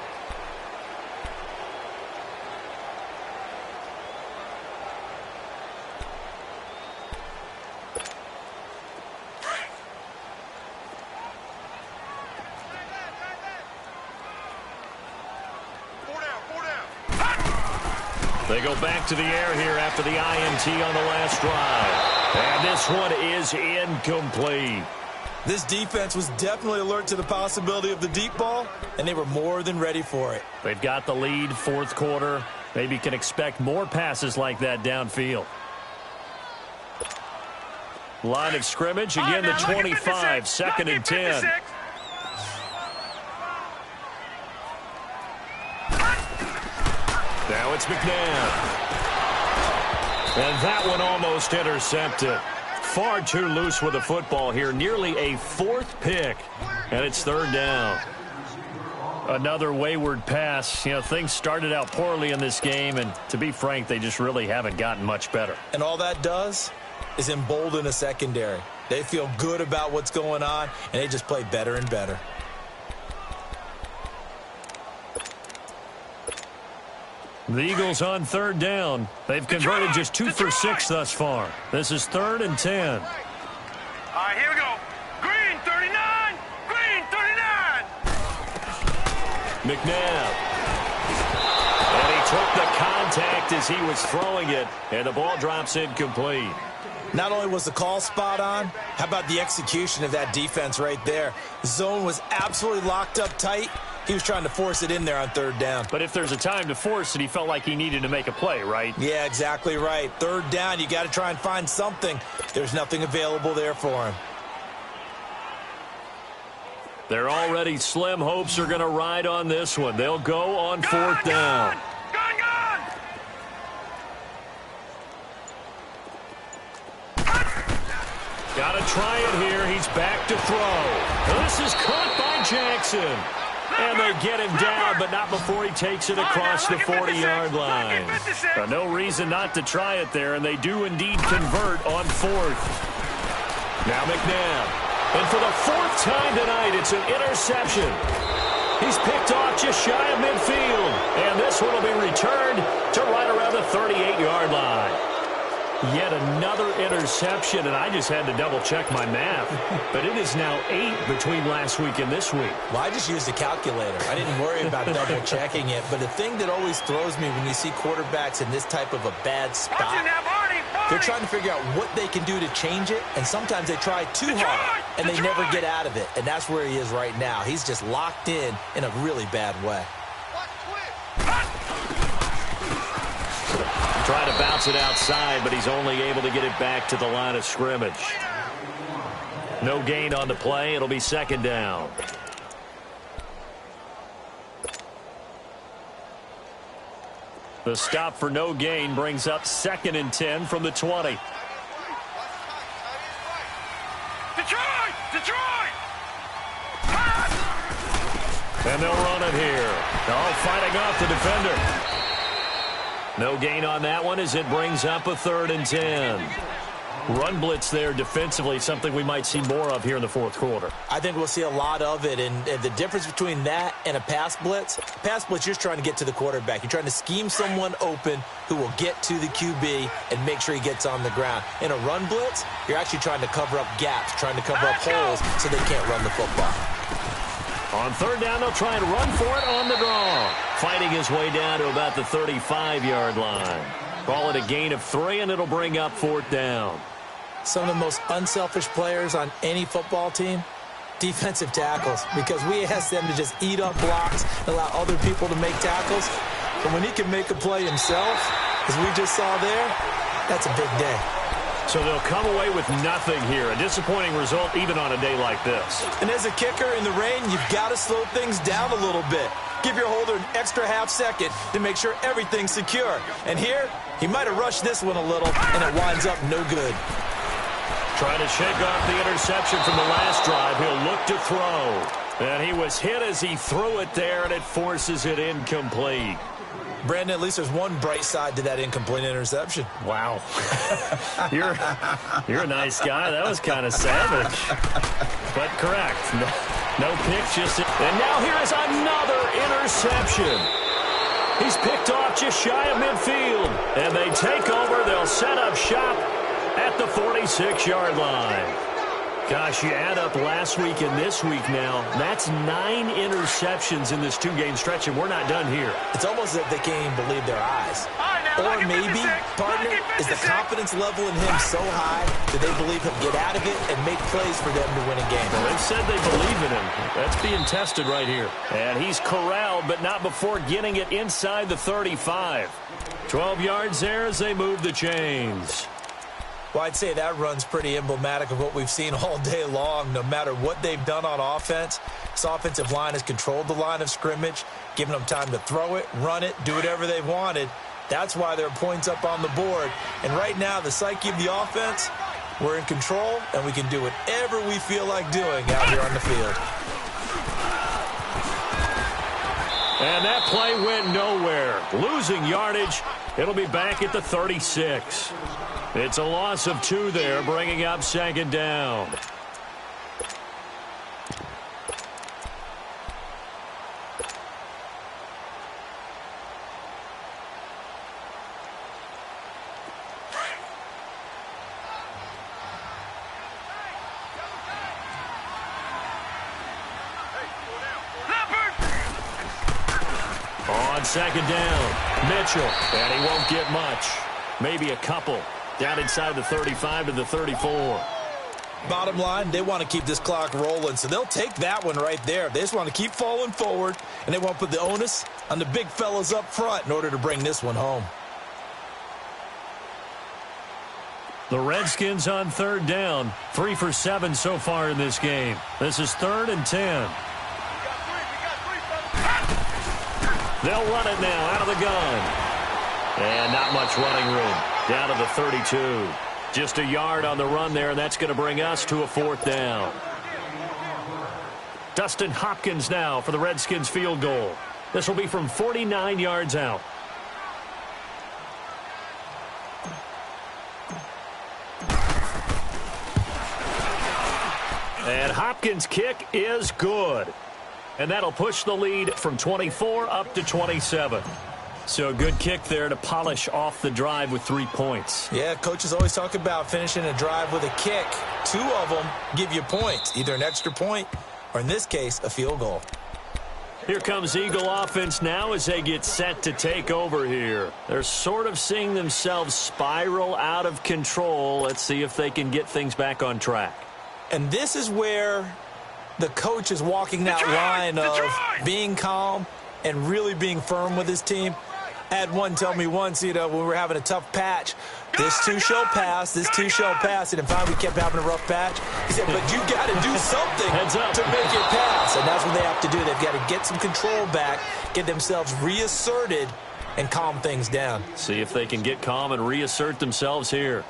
They go back to the air here after the INT on the last drive. And this one is incomplete. This defense was definitely alert to the possibility of the deep ball, and they were more than ready for it. They've got the lead, 4th quarter. Maybe can expect more passes like that downfield. Line of scrimmage, again the 25, 2nd and 10. Now it's McNabb. And that one almost intercepted. Far too loose with the football here. Nearly a 4th pick. And it's 3rd down. Another wayward pass. You know, things started out poorly in this game, and to be frank, they just really haven't gotten much better. And all that does is embolden a secondary. They feel good about what's going on, and they just play better and better. The Eagles on 3rd down. They've converted just 2 for 6 thus far. This is 3rd and 10. All right, here we go. Green 39. Green 39. McNabb. And he took the contact as he was throwing it, and the ball drops incomplete. Not only was the call spot on, how about the execution of that defense right there? The zone was absolutely locked up tight. He was trying to force it in there on 3rd down. But if there's a time to force it, he felt like he needed to make a play, right? Yeah, exactly right. 3rd down, you got to try and find something. There's nothing available there for him. Their already slim hopes are going to ride on this one. They'll go on 4th down. Got to try it here. He's back to throw. This is caught by Jackson. And they get him down, but not before he takes it across the 40-yard line. No reason not to try it there, and they do indeed convert on 4th. Now McNabb. And for the 4th time tonight, it's an interception. He's picked off just shy of midfield. And this one will be returned to right around the 38-yard line. Yet another interception, and I just had to double-check my math. But it is now 8 between last week and this week. Well, I just used a calculator. I didn't worry about double-checking it. But the thing that always throws me when you see quarterbacks in this type of a bad spot, they're trying to figure out what they can do to change it, and sometimes they try too hard, and they never get out of it. And that's where he is right now. He's just locked in a really bad way. Trying to bounce it outside, but he's only able to get it back to the line of scrimmage. No gain on the play. It'll be 2nd down. The stop for no gain brings up 2nd and 10 from the 20. Detroit! Detroit! And they'll run it here. All fighting off the defender. No gain on that one as it brings up a 3rd and 10. Run blitz there defensively, something we might see more of here in the 4th quarter. I think we'll see a lot of it, and the difference between that and a pass blitz, you're just trying to get to the quarterback. You're trying to scheme someone open who will get to the QB and make sure he gets on the ground. In a run blitz, you're actually trying to cover up gaps, trying to cover up holes so they can't run the football. On 3rd down, they'll try and run for it on the draw. Fighting his way down to about the 35-yard line. Call it a gain of 3, and it'll bring up 4th down. Some of the most unselfish players on any football team, defensive tackles, because we ask them to just eat up blocks and allow other people to make tackles. But when he can make a play himself, as we just saw there, that's a big day. So they'll come away with nothing here. A disappointing result even on a day like this. And as a kicker in the rain, you've got to slow things down a little bit. Give your holder an extra half second to make sure everything's secure. And here, he might have rushed this one a little, and it winds up no good. Trying to shake off the interception from the last drive. He'll look to throw. And he was hit as he threw it there, and it forces it incomplete. Brandon, at least there's one bright side to that incomplete interception. Wow. You're a nice guy. That was kind of savage. But correct. No pick, just... And now here is another interception. He's picked off just shy of midfield. And they take over. They'll set up shop at the 46-yard line. Gosh, you add up last week and this week now, that's 9 interceptions in this 2-game stretch, and we're not done here. It's almost as if they can't even believe their eyes. Or maybe, partner, is the confidence level in him so high that they believe he'll get out of it and make plays for them to win a game. Well, they've said they believe in him. That's being tested right here. And he's corralled, but not before getting it inside the 35. 12 yards there as they move the chains. Well, I'd say that run's pretty emblematic of what we've seen all day long. No matter what they've done on offense, this offensive line has controlled the line of scrimmage, given them time to throw it, run it, do whatever they've wanted. That's why there are points up on the board. And right now, the psyche of the offense, we're in control, and we can do whatever we feel like doing out here on the field. And that play went nowhere. Losing yardage. It'll be back at the 36. It's a loss of 2 there, bringing up 2nd down. On 2nd down, Mitchell, and he won't get much. Maybe a couple. Down inside the 35 to the 34. Bottom line, they want to keep this clock rolling, so they'll take that one right there. They just want to keep falling forward, and they want to put the onus on the big fellas up front in order to bring this one home. The Redskins on 3rd down. 3 for 7 so far in this game. This is 3rd and 10. They'll run it now out of the gun. And not much running room. Down to the 32. Just a yard on the run there, and that's going to bring us to a 4th down. Dustin Hopkins now for the Redskins field goal. This will be from 49 yards out. And Hopkins' kick is good. And that'll push the lead from 24 up to 27. So a good kick there to polish off the drive with 3 points. Yeah, coaches always talk about finishing a drive with a kick. 2 of them give you points, either an extra point or, in this case, a field goal. Here comes Eagle offense now as they get set to take over here. They're sort of seeing themselves spiral out of control. Let's see if they can get things back on track. And this is where the coach is walking that line of being calm and really being firm with his team. I had one tell me once, when we were having a tough patch, this too shall pass, this too shall pass. And if we kept having a rough patch, he said, but you got to do something to make it pass. And that's what they have to do. They've got to get some control back, get themselves reasserted, and calm things down. See if they can get calm and reassert themselves here.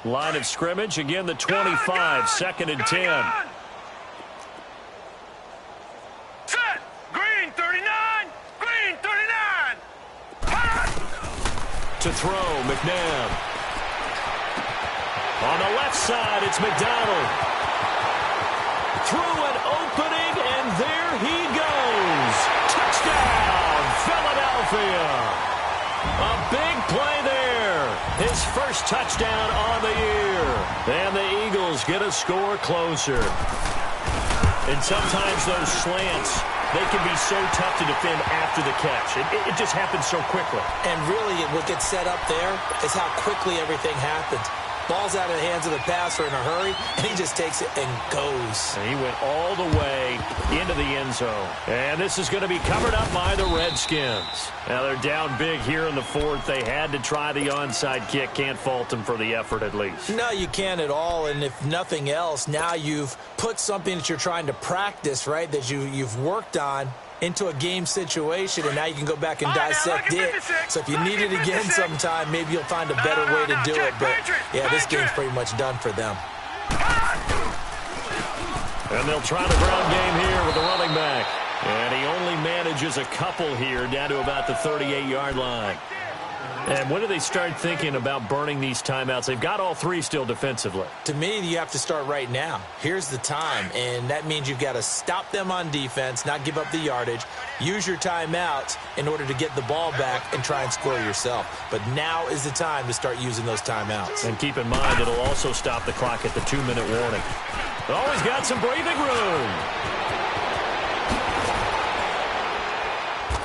Line of scrimmage, again the 25, second and 10. Set! Green 39! Green 39! To throw, McNabb. On the left side, it's McDonald. Through an opening, and there he goes. Touchdown, Philadelphia. A big play there. His first touchdown on the year. And the Eagles get a score closer. And sometimes those slants, they can be so tough to defend after the catch. It just happens so quickly. And really, what gets set up there is how quickly everything happens. Ball's out of the hands of the passer in a hurry, and he just takes it and goes. And he went all the way into the end zone. And this is going to be covered up by the Redskins. Now they're down big here in the fourth. They had to try the onside kick. Can't fault them for the effort at least. No, you can't at all. And if nothing else, now you've put something that you're trying to practice, right, that you've worked on into a game situation, and now you can go back and dissect it. So if you need it again sometime, maybe you'll find a better way to do it. But, yeah, this game's pretty much done for them. And they'll try the ground game here with the running back. And he only manages a couple here down to about the 38-yard line. And when do they start thinking about burning these timeouts? They've got all three still defensively. To me, you have to start right now. Here's the time, and that means you've got to stop them on defense, not give up the yardage, use your timeouts in order to get the ball back and try and score yourself. But now is the time to start using those timeouts. And keep in mind, it'll also stop the clock at the 2-minute warning. Always got some breathing room.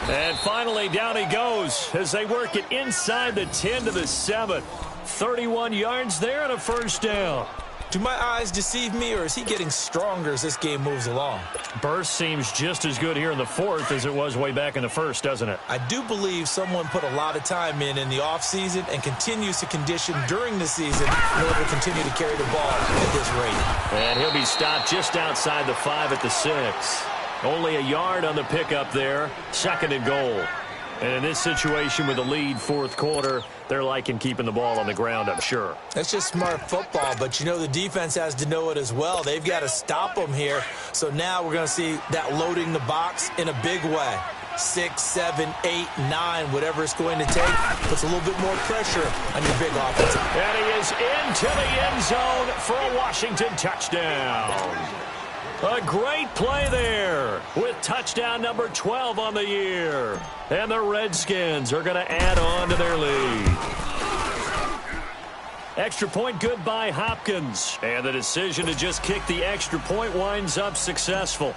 And finally, down he goes as they work it inside the 10 to the 7. 31 yards there and a first down. Do my eyes deceive me, or is he getting stronger as this game moves along? Burst seems just as good here in the fourth as it was way back in the first, doesn't it? I do believe someone put a lot of time in the offseason and continues to condition during the season in order to continue to carry the ball at this rate. And he'll be stopped just outside the 5 at the 6. Only a yard on the pickup there. Second and goal. And in this situation with the lead fourth quarter, they're liking keeping the ball on the ground, I'm sure. That's just smart football, but you know the defense has to know it as well. They've got to stop them here. So now we're going to see that loading the box in a big way. 6, 7, 8, 9, whatever it's going to take, puts a little bit more pressure on your big offense. And he is into the end zone for a Washington touchdown. A great play there with touchdown number 12 on the year. And the Redskins are going to add on to their lead. Extra point good by Hopkins. And the decision to just kick the extra point winds up successful.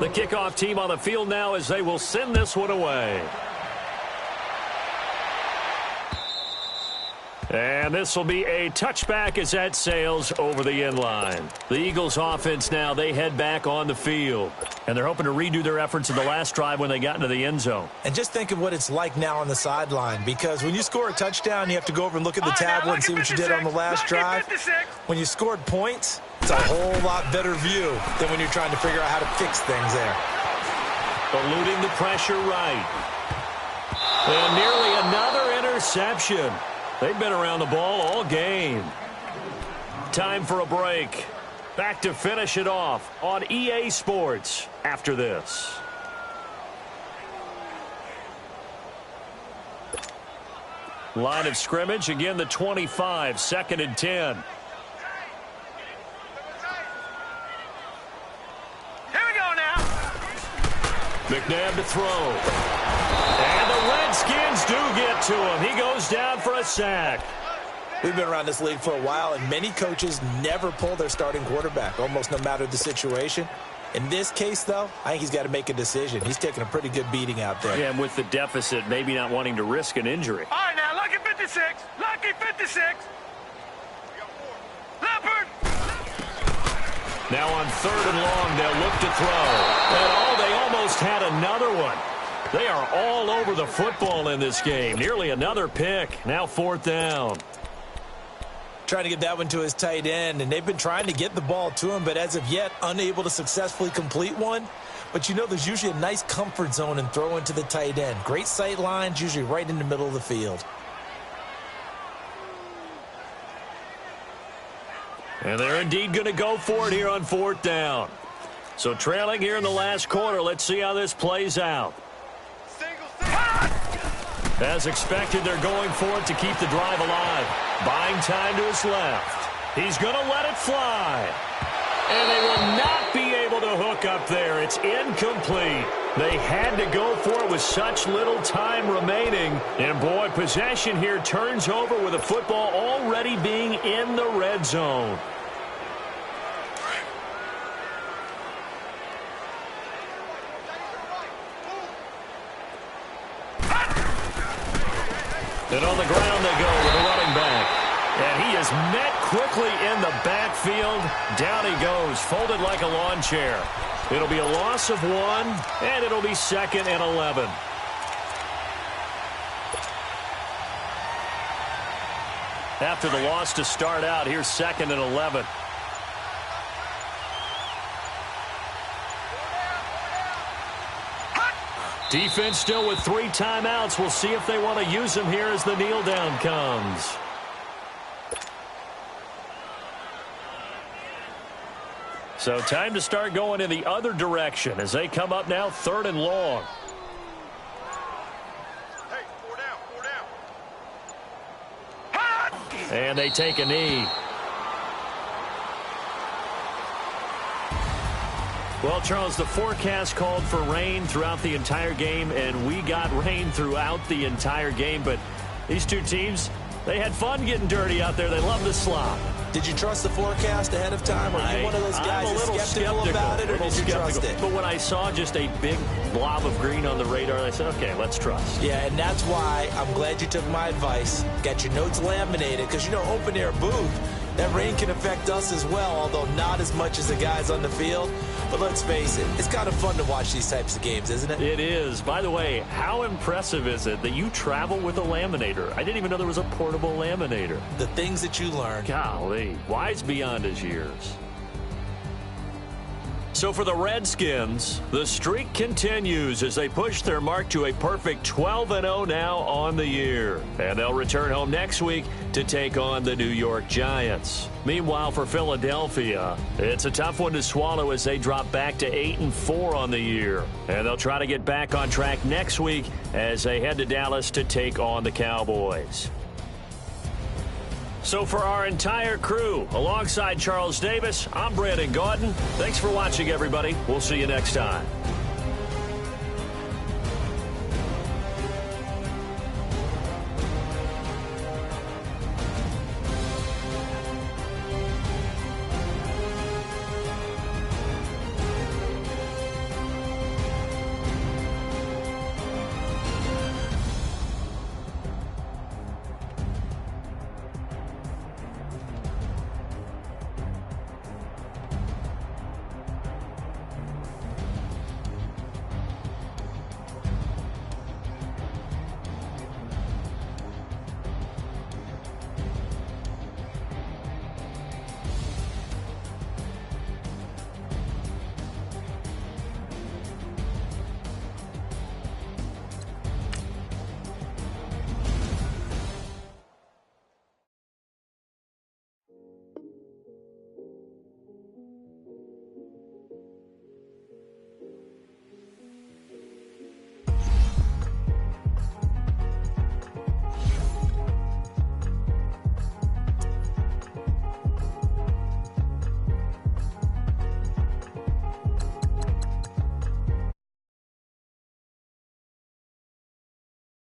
The kickoff team on the field now as they will send this one away. And this will be a touchback as that sails over the end line. The Eagles offense now, they head back on the field. And they're hoping to redo their efforts in the last drive when they got into the end zone. And just think of what it's like now on the sideline, because when you score a touchdown, you have to go over and look at the tablet and see what you did on the last drive. When you scored points, it's a whole lot better view than when you're trying to figure out how to fix things there. Eluding the pressure right. And nearly another interception. They've been around the ball all game. Time for a break. Back to finish it off on EA Sports after this. Line of scrimmage, again the 25, second and 10. Here we go now. McNabb to throw. And the Redskins do get to him. He goes down for a sack. We've been around this league for a while, and many coaches never pull their starting quarterback, almost no matter the situation. In this case, though, I think he's got to make a decision. He's taking a pretty good beating out there. Yeah, and with the deficit, maybe not wanting to risk an injury. All right, now, lucky 56. Lucky 56. Leopard. Now on third and long, they'll look to throw. And they almost had another one. They are all over the football in this game. Nearly another pick. Now fourth down. Trying to get that one to his tight end, and they've been trying to get the ball to him, but as of yet, unable to successfully complete one. But you know, there's usually a nice comfort zone in throwing to the tight end. Great sight lines, usually right in the middle of the field. And they're indeed going to go for it here on 4th down. So trailing here in the last quarter, let's see how this plays out. As expected, they're going for it to keep the drive alive. Buying time to his left. He's going to let it fly. And they will not be able to hook up there. It's incomplete. They had to go for it with such little time remaining. And, boy, possession here turns over with the football already being in the red zone. And on the ground they go with a running back. And he is met quickly in the backfield. Down he goes, folded like a lawn chair. It'll be a loss of 1, and it'll be 2nd and 11. After the loss to start out, here's 2nd and 11. Defense still with 3 timeouts. We'll see if they want to use them here as the kneel down comes. So time to start going in the other direction as they come up now 3rd and long. Hey, 4 down. And they take a knee. Well, Charles, the forecast called for rain throughout the entire game, and we got rain throughout the entire game. But these two teams, they had fun getting dirty out there. They love to slop. Did you trust the forecast ahead of time? Or are you one of those guys that's skeptical about it, or did you trust it? But when I saw just a big blob of green on the radar, I said, okay, let's trust. Yeah, and that's why I'm glad you took my advice. Got your notes laminated, because, you know, open-air booth, that rain can affect us as well, although not as much as the guys on the field. But let's face it, it's kind of fun to watch these types of games, isn't it? It is. By the way, how impressive is it that you travel with a laminator? I didn't even know there was a portable laminator. The things that you learn. Golly, wise beyond his years. So for the Redskins, the streak continues as they push their mark to a perfect 12-0 now on the year. And they'll return home next week to take on the New York Giants. Meanwhile, for Philadelphia, it's a tough one to swallow as they drop back to 8-4 on the year. And they'll try to get back on track next week as they head to Dallas to take on the Cowboys. So for our entire crew, alongside Charles Davis, I'm Brandon Gaudin. Thanks for watching, everybody. We'll see you next time.